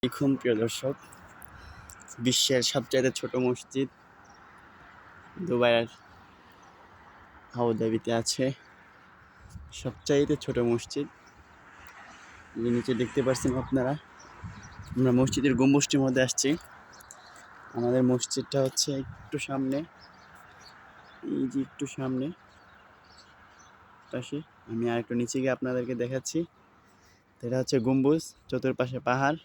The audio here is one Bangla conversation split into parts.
দেখুন প্রিয় দর্শক, বিশ্বের সবচাইতে ছোট মসজিদ দুবাইয়ের আবুধাবিতে আছে। সবচাইতে ছোট মসজিদ যে নিচে দেখতে পাচ্ছেন আপনারা। আমরা মসজিদের গম্বুজটির মধ্যে আসছি। আমাদের মসজিদটা হচ্ছে একটু সামনে, এই যে একটু সামনে পাশে। আমি আর একটু নিচে গিয়ে আপনাদেরকে দেখাচ্ছি। এটা হচ্ছে গম্বুজ, চতুর্পাশে পাহাড়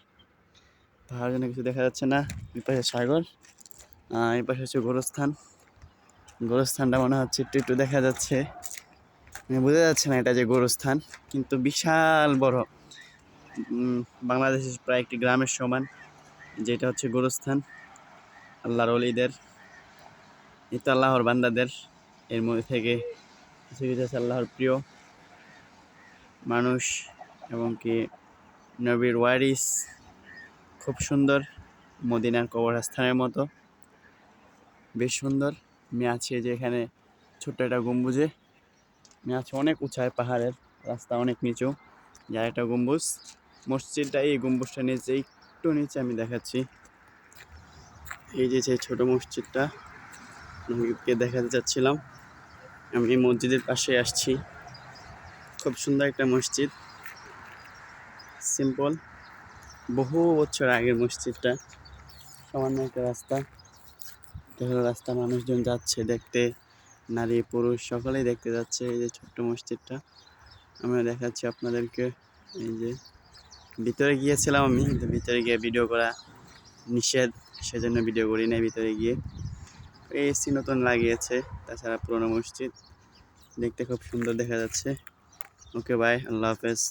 জন্য কিছু দেখা যাচ্ছে না। এই পাশে সাগর, এই পাশে হচ্ছে গোরস্থানটা মনে হচ্ছে একটু একটু দেখা যাচ্ছে, বোঝা যাচ্ছে না এটা যে গোরস্থান, কিন্তু বিশাল বড়। বাংলাদেশের প্রায় একটি গ্রামের সমান, যেটা হচ্ছে গোরস্থান। আল্লাহর ওলিদের, এই তো আল্লাহর বান্দাদের, এর মধ্যে থেকে কিছু কিছু আছে আল্লাহর প্রিয় মানুষ এবং কি নবীর ওয়ারিস। খুব সুন্দর, মদিনার কবরস্থানের মতো, বেশ সুন্দর। আমি আছি যে এখানে ছোট্ট একটা গম্বুজে। আমি আছি অনেক উঁচায়, পাহাড়ের রাস্তা অনেক নিচু, যার একটা গম্বুজ। মসজিদটা এই গম্বুজটা নিচে, একটু নিচে আমি দেখাচ্ছি। এই যে সেই ছোট মসজিদটা আপনাদেরকে দেখাতে চাচ্ছিলাম। আমি এই মসজিদের পাশে আসছি। খুব সুন্দর একটা মসজিদ, সিম্পল, বহু বছর আগের মসজিদটা। সামান্য একটা রাস্তা, রাস্তা মানুষজন যাচ্ছে দেখতে, নারী পুরুষ সকলেই দেখতে যাচ্ছে এই যে ছোট্ট মসজিদটা। আমরা দেখাচ্ছি আপনাদেরকে। এই যে ভিতরে গিয়েছিলাম আমি, কিন্তু ভিতরে গিয়ে ভিডিও করা নিষেধ, সেজন্য ভিডিও করি নাই ভিতরে গিয়ে। এসি নতুন লাগিয়েছে, তাছাড়া পুরোনো মসজিদ দেখতে খুব সুন্দর দেখা যাচ্ছে। ওকে, বাই, আল্লাহ হাফেজ।